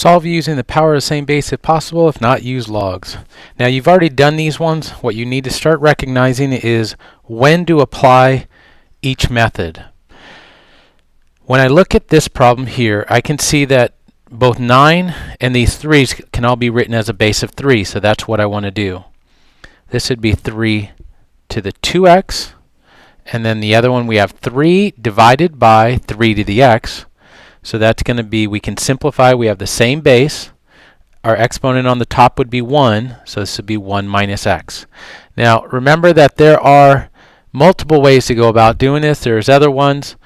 Solve using the power of the same base if possible. If not, use logs. Now you've already done these ones. What you need to start recognizing is when to apply each method. When I look at this problem here, I can see that both 9 and these 3's can all be written as a base of 3, so that's what I want to do. This would be 3 to the 2x, and then the other one we have 3 divided by 3 to the x. So that's going to be, we can simplify, we have the same base. Our exponent on the top would be 1, so this would be 1 minus x. Now remember that there are multiple ways to go about doing this. There's other ones.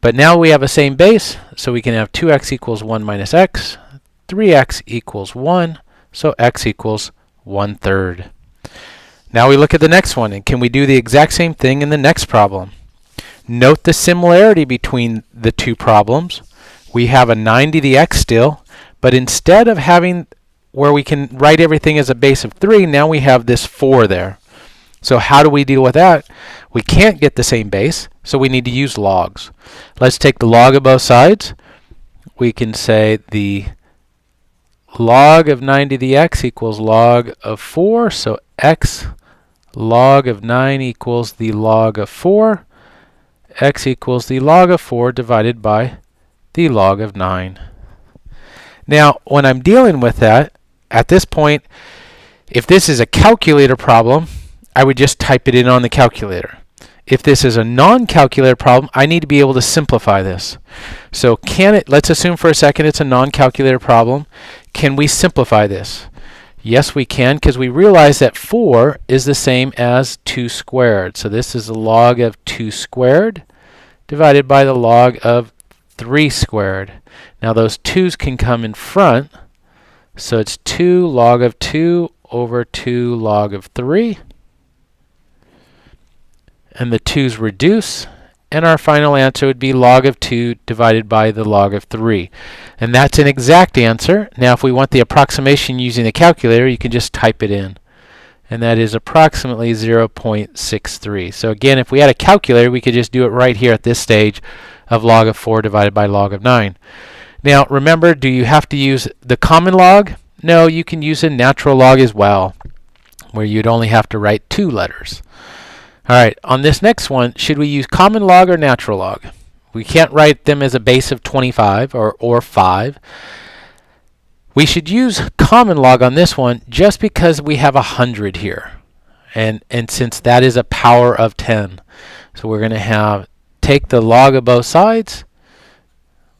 But now we have a same base, so we can have 2x equals 1 minus x, 3x equals 1, so x equals 1/3. Now we look at the next one, and can we do the exact same thing in the next problem? Note the similarity between the two problems. We have a 9 to the x still, but instead of having where we can write everything as a base of 3, now we have this 4 there. So how do we deal with that? We can't get the same base, so we need to use logs. Let's take the log of both sides. We can say the log of 9 to the x equals log of 4, so x log of 9 equals the log of 4. X equals the log of 4 divided by the log of 9. Now, when I'm dealing with that, at this point, if this is a calculator problem, I would just type it in on the calculator. If this is a non-calculator problem, I need to be able to simplify this. So let's assume for a second it's a non-calculator problem. Can we simplify this? Yes, we can, because we realize that 4 is the same as 2 squared. So this is the log of 2 squared divided by the log of 3 squared. Now those 2's can come in front, so it's 2 log of 2 over 2 log of 3. And the 2's reduce, and our final answer would be log of 2 divided by the log of 3. And that's an exact answer. Now if we want the approximation using the calculator, you can just type it in. And that is approximately 0.63. So again, if we had a calculator, we could just do it right here at this stage of log of 4 divided by log of 9. Now remember, do you have to use the common log? No, you can use a natural log as well, where you'd only have to write 2 letters. All right, on this next one, should we use common log or natural log? We can't write them as a base of 25 or 5. We should use common log on this one just because we have 100 here. And since that is a power of 10. So we're going to take the log of both sides.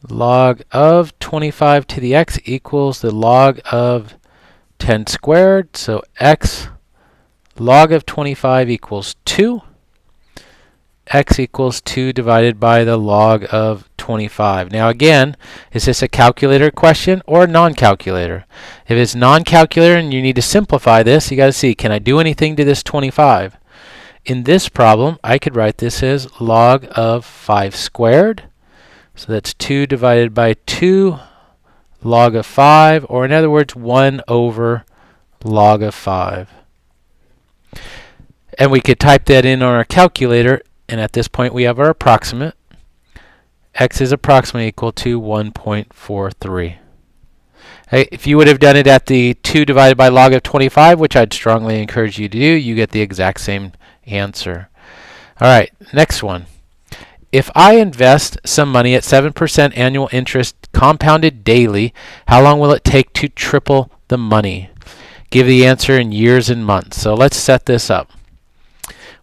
Log of 25 to the x equals the log of 10 squared. So x log of 25 equals 2. X equals 2 divided by the log of 25. Now again, is this a calculator question or a non-calculator? If it's non-calculator and you need to simplify this, you got to see, can I do anything to this 25? In this problem, I could write this as log of 5 squared. So that's 2 divided by 2 log of 5, or in other words, 1 over log of 5. And we could type that in on our calculator, and at this point we have our approximate. X is approximately equal to 1.43. If you would have done it at the 2 divided by log of 25, which I'd strongly encourage you to do, you get the exact same answer. All right, next one. If I invest some money at 7% annual interest compounded daily, how long will it take to triple the money? Give the answer in years and months. So let's set this up.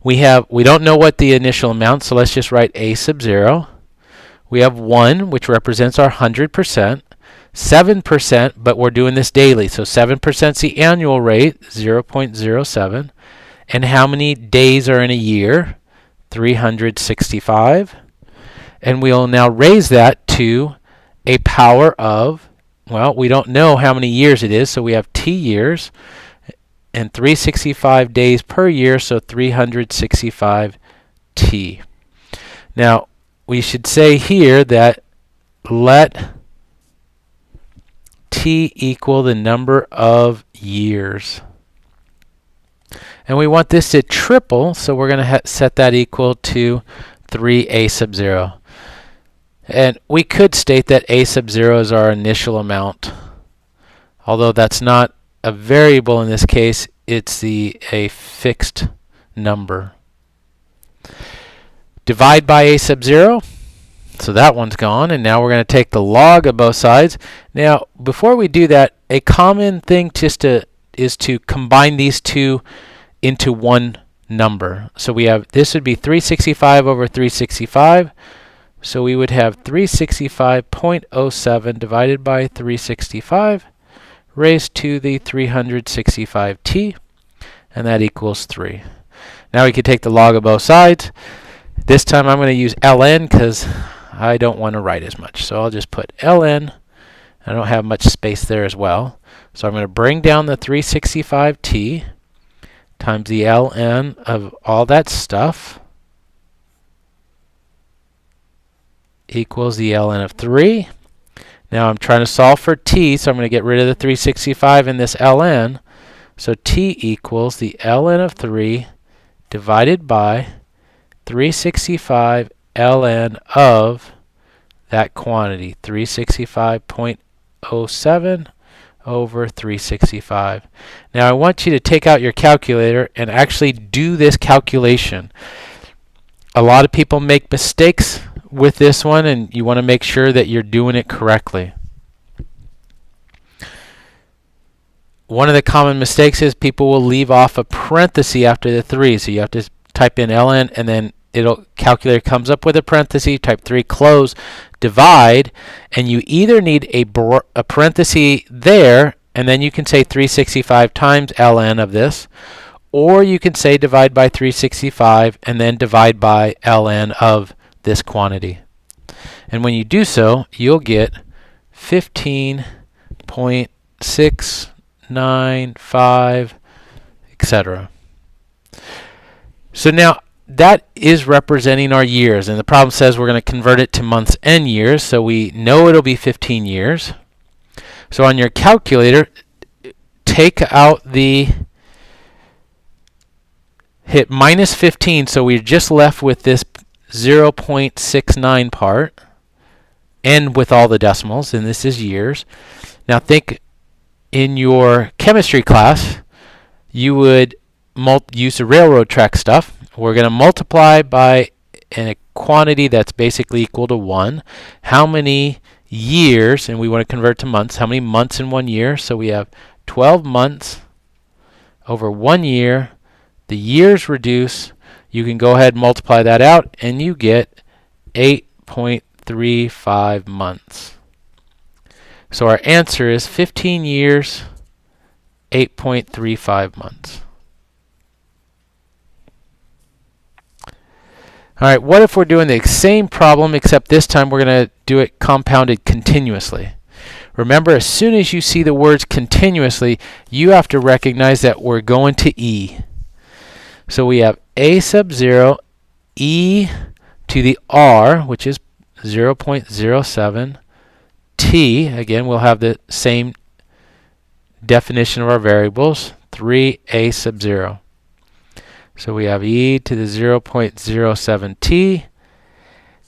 We don't know what the initial amount, so let's just write a sub 0. We have 1, which represents our 100%. 7%, but we're doing this daily, so 7% is the annual rate, 0.07. And how many days are in a year? 365. And we'll now raise that to a power of, well, we don't know how many years it is, so we have t years. And 365 days per year, so 365 t. Now, we should say here that let t equal the number of years. And we want this to triple, so we're going to set that equal to 3a sub 0. And we could state that a sub 0 is our initial amount, although that's not a variable in this case, it's a fixed number. Divide by a sub 0, so that one's gone, and now we're going to take the log of both sides. Now, before we do that, a common thing is to combine these two into one number. So we have, this would be 365 over 365. So we would have 365.07 divided by 365 raised to the 365t, and that equals 3. Now we can take the log of both sides. This time I'm going to use ln because I don't want to write as much. So I'll just put ln. I don't have much space there as well. So I'm going to bring down the 365t times the ln of all that stuff equals the ln of 3. Now I'm trying to solve for t, so I'm going to get rid of the 365 in this ln. So t equals the ln of 3 divided by 365 ln of that quantity, 365.07 over 365. Now I want you to take out your calculator and actually do this calculation. A lot of people make mistakes with this one, and you want to make sure that you're doing it correctly. One of the common mistakes is people will leave off a parenthesis after the 3. So you have to type in ln, and then calculator comes up with a parenthesis, type 3, close, divide, and you either need a parenthesis there, and then you can say 365 times ln of this, or you can say divide by 365 and then divide by ln of this quantity. And when you do so, you'll get 15.695, etc. So now that is representing our years, and the problem says we're going to convert it to months and years, so we know it'll be 15 years. So on your calculator, take out hit minus 15, so we're just left with this 0.69 part, and with all the decimals, and this is years. Now think, in your chemistry class, you would use the railroad track stuff. We're going to multiply by a quantity that's basically equal to 1. How many years, and we want to convert to months, how many months in 1 year? So we have 12 months over 1 year. The years reduce. You can go ahead and multiply that out, and you get 8.35 months. So our answer is 15 years, 8.35 months. All right, what if we're doing the same problem, except this time we're going to do it compounded continuously? Remember, as soon as you see the words continuously, you have to recognize that we're going to e. So we have a sub 0 e to the r, which is 0.07 t. Again, we'll have the same definition of our variables, 3a sub 0. So we have e to the 0.07 t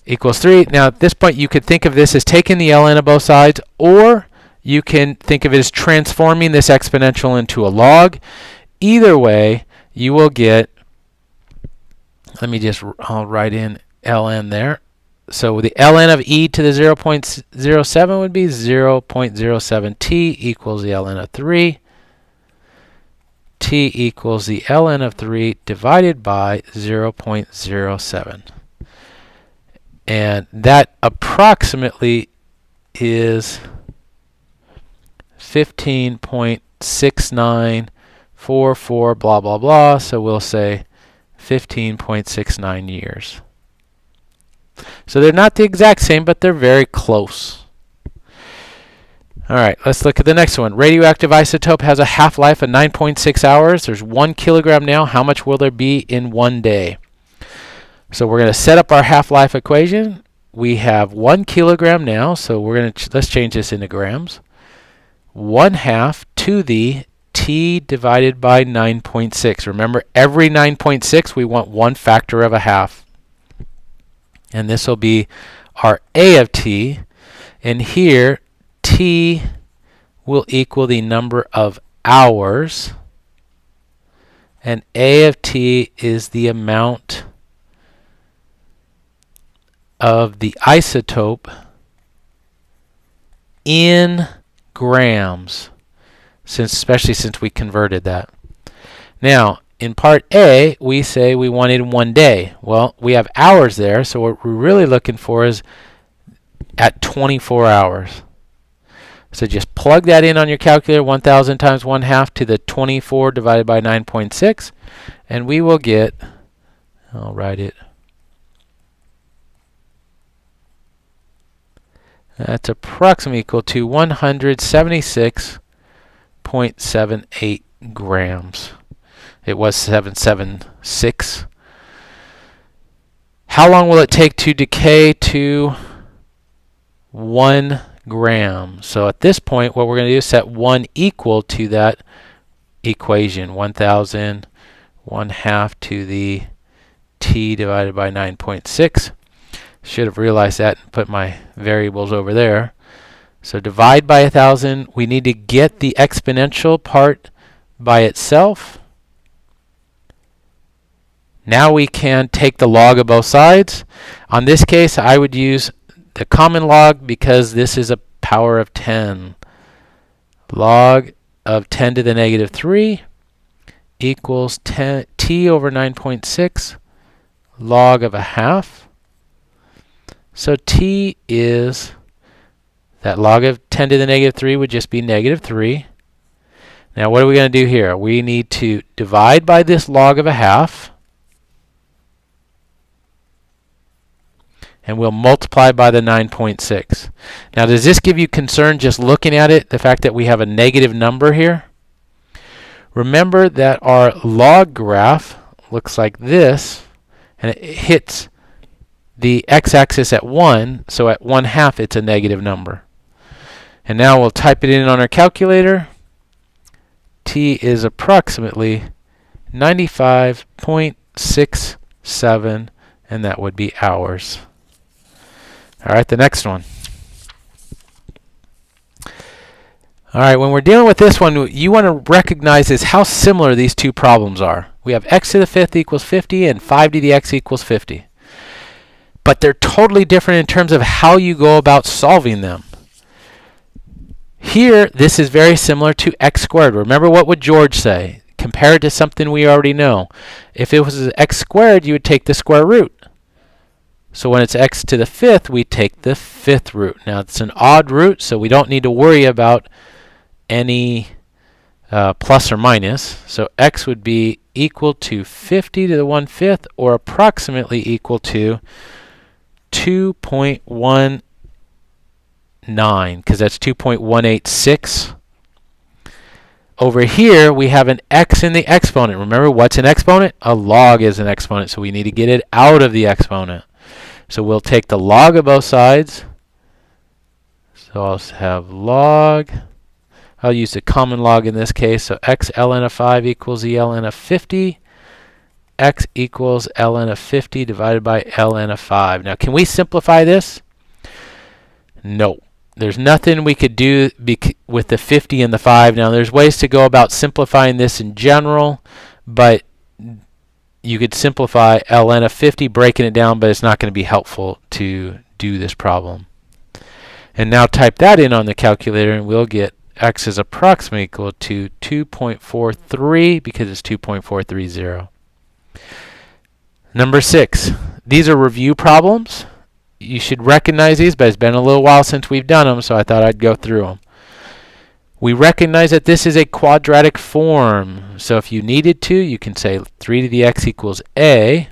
equals 3. Now at this point you could think of this as taking the ln of both sides, or you can think of it as transforming this exponential into a log. Either way, you will get, I'll write in ln there. So the ln of e to the 0.07 would be 0.07 t equals the ln of 3. T equals the ln of 3 divided by 0.07. And that approximately is 15.6944 blah blah blah, so we'll say 15.69 years. So they're not the exact same, but they're very close. All right, let's look at the next one. Radioactive isotope has a half-life of 9.6 hours. There's 1 kilogram now. How much will there be in 1 day? So we're going to set up our half-life equation. We have 1 kilogram now, so we're going to let's change this into grams. 1/2 to the t divided by 9.6. Remember, every 9.6 we want one factor of a half. And this will be our A of t, and here t will equal the number of hours, and A of t is the amount of the isotope in grams, especially since we converted that. Now, in part A, we say we wanted 1 day. Well, we have hours there, so what we're really looking for is at 24 hours. So just plug that in on your calculator, 1,000 times 1/2 to the 24 divided by 9.6, and we will get, I'll write it, that's approximately equal to 176.78 grams. It was 776. How long will it take to decay to 1 gram? So at this point, what we're going to do is set 1 equal to that equation, 1,000, 1/2 to the t divided by 9.6. Should have realized that and put my variables over there. So divide by 1,000. We need to get the exponential part by itself. Now we can take the log of both sides. On this case, I would use the common log because this is a power of 10. Log of 10 to the negative 3 equals t over 9.6 log of 1/2. So t is, that log of 10 to the negative 3 would just be negative 3. Now what are we going to do here? We need to divide by this log of 1/2. And we'll multiply by the 9.6. Now, does this give you concern just looking at it, the fact that we have a negative number here? Remember that our log graph looks like this, and it hits the x-axis at 1, so at 1/2 it's a negative number. And now we'll type it in on our calculator. T is approximately 95.67, and that would be hours. All right, the next one. All right, when we're dealing with this one, you want to recognize is how similar these two problems are. We have x to the 5th equals 50 and 5 to the x equals 50. But they're totally different in terms of how you go about solving them. Here, this is very similar to x squared. Remember, what would George say? Compare it to something we already know. If it was x squared, you would take the square root. So when it's x to the 5th, we take the 5th root. Now, it's an odd root, so we don't need to worry about any plus or minus. So x would be equal to 50 to the 1/5, or approximately equal to 2.19, because that's 2.186. Over here, we have an x in the exponent. Remember, what's an exponent? A log is an exponent, so we need to get it out of the exponent. So we'll take the log of both sides. So I'll have log. I'll use the common log in this case. So x ln of 5 equals e ln of 50. X equals ln of 50 divided by ln of 5. Now, can we simplify this? No. There's nothing we could do with the 50 and the 5. Now, there's ways to go about simplifying this in general, but you could simplify ln of 50, breaking it down, but it's not going to be helpful to do this problem. And now type that in on the calculator, and we'll get x is approximately equal to 2.43 because it's 2.430. Number 6. These are review problems. You should recognize these, but it's been a little while since we've done them, so I thought I'd go through them. We recognize that this is a quadratic form. So if you needed to, you can say 3 to the x equals a.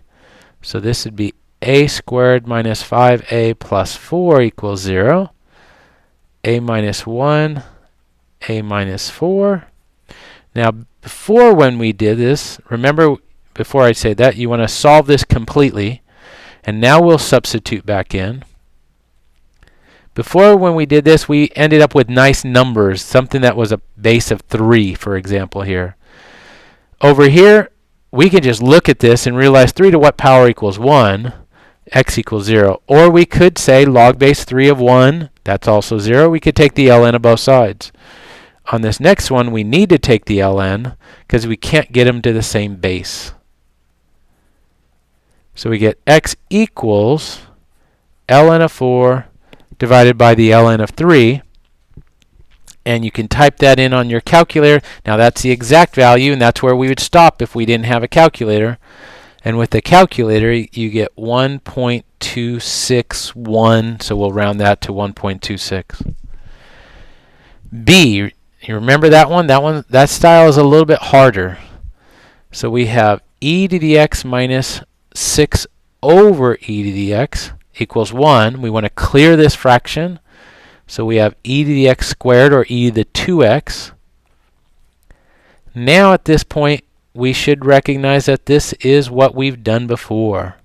So this would be a squared minus 5a plus 4 equals 0. A minus 1, a minus 4. Now, before when we did this, remember, before I say that, you want to solve this completely. And now we'll substitute back in. Before, when we did this, we ended up with nice numbers, something that was a base of 3, for example, here. Over here, we can just look at this and realize 3 to what power equals 1. x equals 0. Or we could say log base 3 of 1, that's also 0. We could take the ln of both sides. On this next one, we need to take the ln because we can't get them to the same base. So we get x equals ln of 4 divided by the ln of 3. And you can type that in on your calculator. Now that's the exact value, and that's where we would stop if we didn't have a calculator. And with the calculator, you get 1.261, so we'll round that to 1.26. B, you remember that one? That style is a little bit harder. So we have e to the x minus 6 over e to the x equals 1. We want to clear this fraction. So we have e to the x squared, or e to the 2x. Now at this point, we should recognize that this is what we've done before.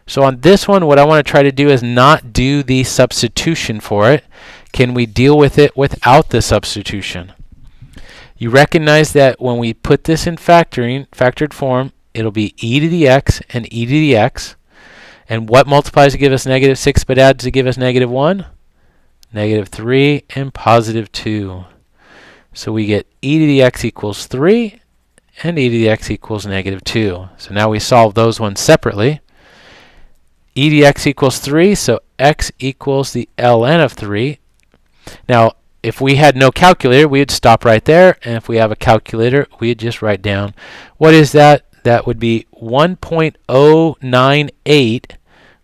So on this one, what I want to try to do is not do the substitution for it. Can we deal with it without the substitution? You recognize that when we put this in factored form, it'll be e to the x and e to the x. And what multiplies to give us negative 6 but adds to give us negative 1? Negative 3 and positive 2. So we get e to the x equals 3 and e to the x equals negative 2. So now we solve those ones separately. E to the x equals 3, so x equals the ln of 3. Now, if we had no calculator, we would stop right there. And if we have a calculator, we'd just write down. What is that? That would be 1.098,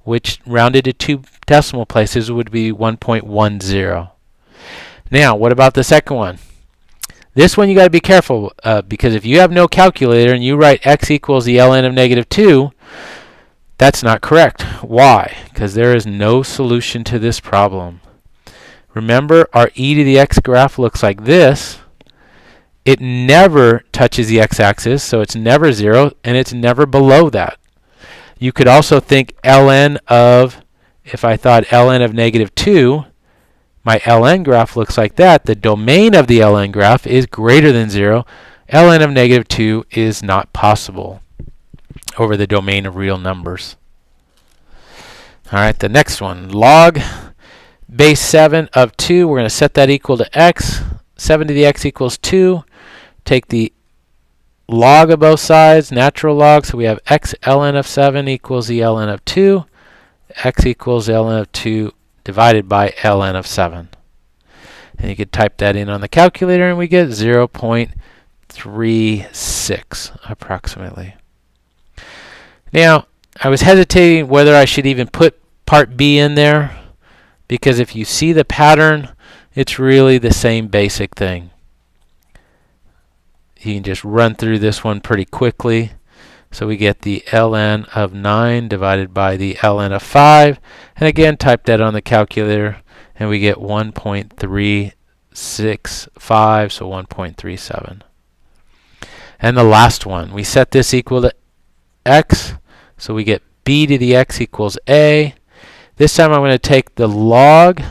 which rounded to 2 decimal places would be 1.10. Now, what about the second one? This one you got to be careful because if you have no calculator and you write x equals the ln of negative 2, that's not correct. Why? Because there is no solution to this problem. Remember, our e to the x graph looks like this. It never touches the x-axis, so it's never 0, and it's never below that. You could also think ln of, if I thought ln of negative 2, my ln graph looks like that. The domain of the ln graph is greater than 0. ln of negative 2 is not possible over the domain of real numbers. All right, the next one, log base 7 of 2. We're going to set that equal to x. 7 to the x equals 2. Take the log of both sides, natural log, so we have x ln of 7 equals the ln of 2. X equals ln of 2 divided by ln of 7. And you could type that in on the calculator and we get 0.36 approximately. Now, I was hesitating whether I should even put part B in there, because if you see the pattern, it's really the same basic thing. You can just run through this one pretty quickly. So we get the ln of 9 divided by the ln of 5. And again, type that on the calculator, and we get 1.365, so 1.37. And the last one, we set this equal to x, so we get b to the x equals a. This time I'm going to take the log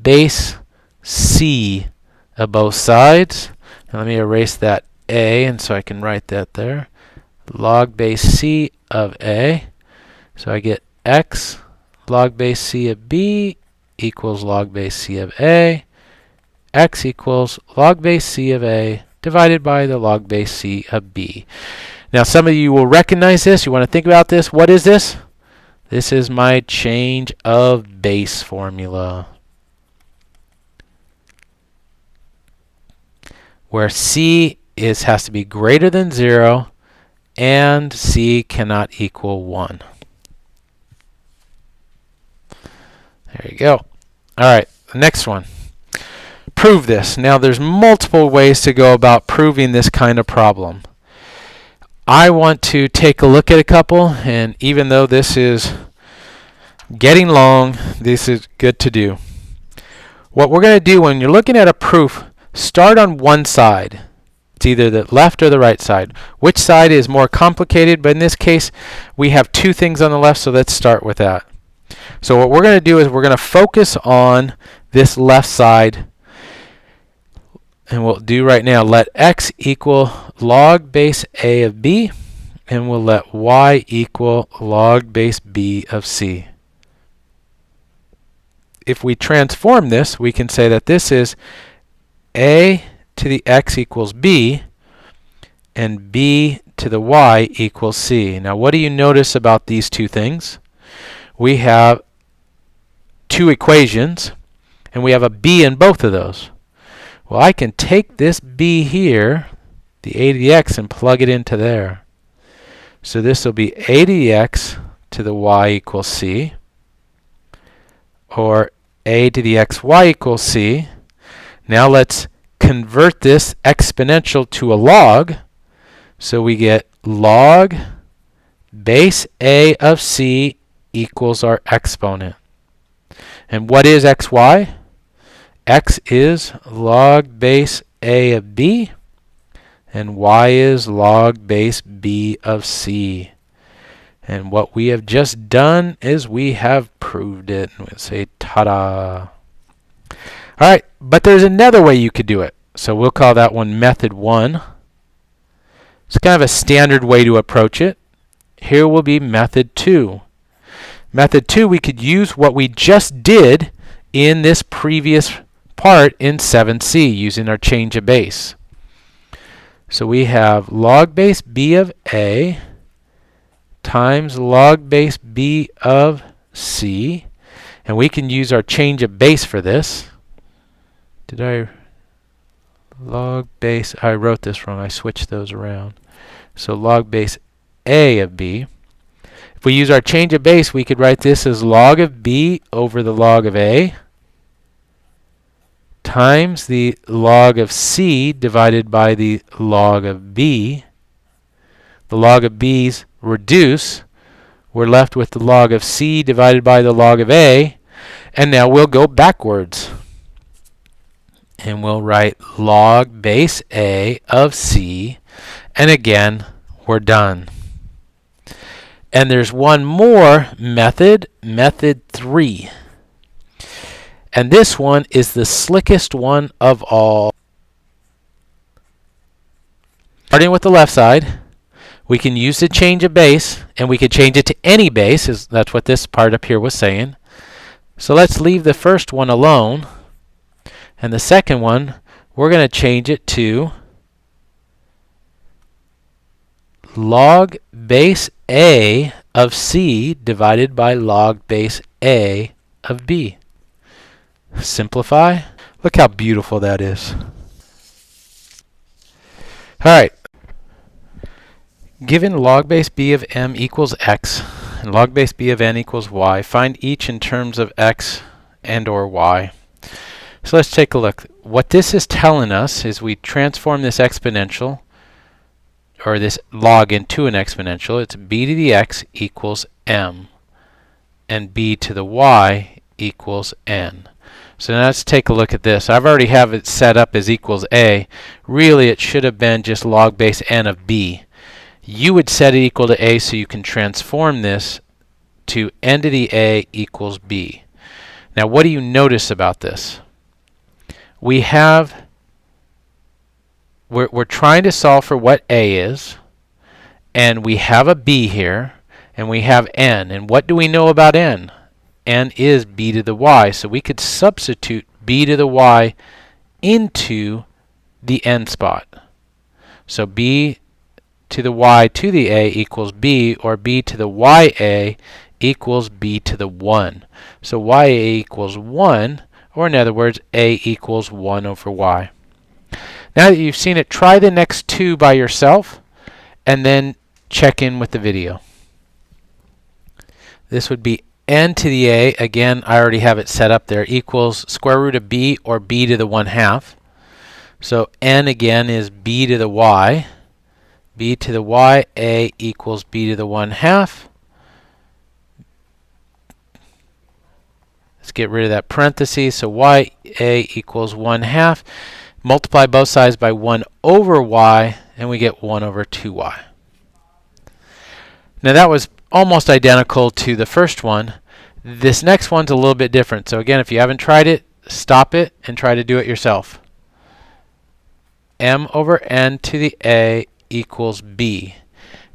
base c of both sides. And let me erase that a, and so I can write that there. Log base c of a. So I get x log base c of b equals log base c of a. X equals log base c of a divided by the log base c of b. Now some of you will recognize this. You want to think about this. What is this? This is my change of base formula, where c has to be greater than 0 and c cannot equal 1. There you go. All right, the next one. Prove this. Now there's multiple ways to go about proving this kind of problem. I want to take a look at a couple, and even though this is getting long, this is good to do. What we're going to do when you're looking at a proof, start on one side. It's either the left or the right side. Which side is more complicated? But in this case, we have two things on the left, so let's start with that. So what we're going to do is we're going to focus on this left side. And we'll do right now, let x equal log base a of b. and we'll let y equal log base b of c. If we transform this, we can say that this is a to the x equals b, and b to the y equals c. Now, what do you notice about these two things? We have two equations, and we have a b in both of those. Well, I can take this b here, the a to the x, and plug it into there. So this will be a to the x to the y equals c, or a to the xy equals c. Now let's convert this exponential to a log. So we get log base a of c equals our exponent. And what is xy? X is log base a of b, and y is log base b of c. And what we have just done is we have proved it. And we'll say ta-da. All right, but there's another way you could do it. So we'll call that one method 1. It's kind of a standard way to approach it. Here will be method 2. Method 2, we could use what we just did in this previous part in 7c using our change of base. So we have log base b of a times log base b of c, and we can use our change of base for this. Log base, I wrote this wrong, I switched those around. So log base a of b. If we use our change of base, we could write this as log of b over the log of a times the log of c divided by the log of b. The log of b's reduce. We're left with the log of c divided by the log of a. And now we'll go backwards. And we'll write log base a of c. And again, we're done. And there's one more method, method 3. And this one is the slickest one of all. Starting with the left side, we can use the change of base, and we could change it to any base. That's what this part up here was saying. So let's leave the first one alone. And the second one, we're going to change it to log base a of c divided by log base a of b. Simplify. Look how beautiful that is. All right. Given log base b of m equals x and log base b of n equals y, find each in terms of x and or y. So let's take a look. What this is telling us is we transform this exponential, or this log, into an exponential. It's b to the x equals m, and b to the y equals n. So now let's take a look at this. I've already have it set up as equals a. Really, it should have been just log base n of b. You would set it equal to a so you can transform this to n to the a equals b. Now, what do you notice about this? We're trying to solve for what a is, and we have a b here, and we have n. And what do we know about n? N is b to the y, so we could substitute b to the y into the n spot. So b to the y to the a equals b, or b to the ya equals b to the 1. So ya equals 1, or in other words, a equals 1 over y. Now that you've seen it, try the next two by yourself, and then check in with the video. This would be n to the a, again, I already have it set up there, equals square root of b, or b to the 1/2. So n again is b to the y. B to the y, a equals b to the 1/2. Let's get rid of that parentheses. So y a equals 1/2. Multiply both sides by 1 over y, and we get 1 over 2y. Now that was almost identical to the first one. This next one's a little bit different. So again, if you haven't tried it, stop it and try to do it yourself. M over n to the a equals b.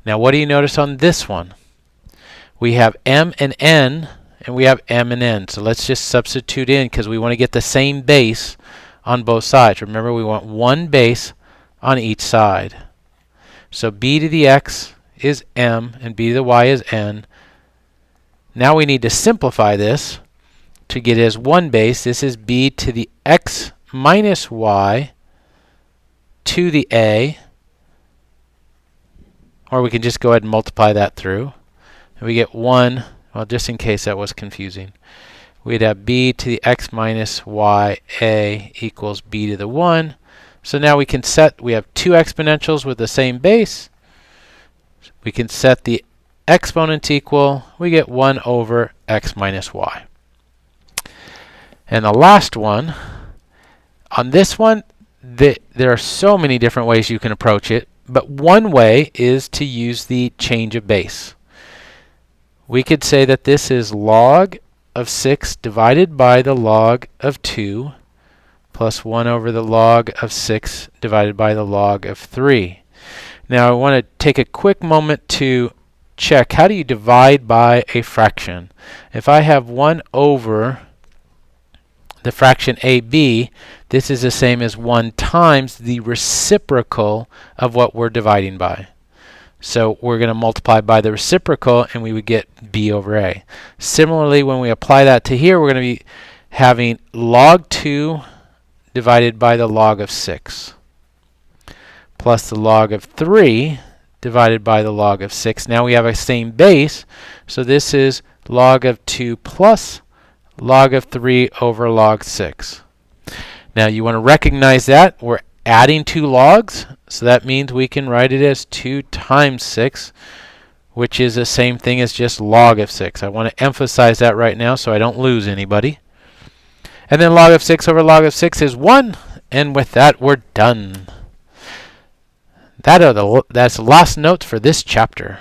Now what do you notice on this one? We have m and n, and we have m and n. So let's just substitute in because we want to get the same base on both sides. Remember, we want one base on each side. So b to the x is m and b to the y is n. Now we need to simplify this to get it as one base. This is b to the x minus y to the a, or we can just go ahead and multiply that through. And we get 1, well, just in case that was confusing. We'd have b to the x minus y a equals b to the 1. So now we can we have two exponentials with the same base. We can set the exponents equal. We get 1 over x minus y. And the last one, on this one, there are so many different ways you can approach it, but one way is to use the change of base. We could say that this is log of 6 divided by the log of 2 plus 1 over the log of 6 divided by the log of 3. Now I want to take a quick moment to check, how do you divide by a fraction? If I have 1 over the fraction AB, this is the same as 1 times the reciprocal of what we're dividing by. So we're going to multiply by the reciprocal and we would get b over a. Similarly, when we apply that to here, we're going to be having log 2 divided by the log of 6 plus the log of 3 divided by the log of 6. Now we have a same base, so this is log of 2 plus log of 3 over log 6. Now you want to recognize that we're adding two logs, so that means we can write it as 2 times 6, which is the same thing as just log of 6. I want to emphasize that right now so I don't lose anybody. And then log of 6 over log of 6 is 1, and with that we're done. That's the last notes for this chapter.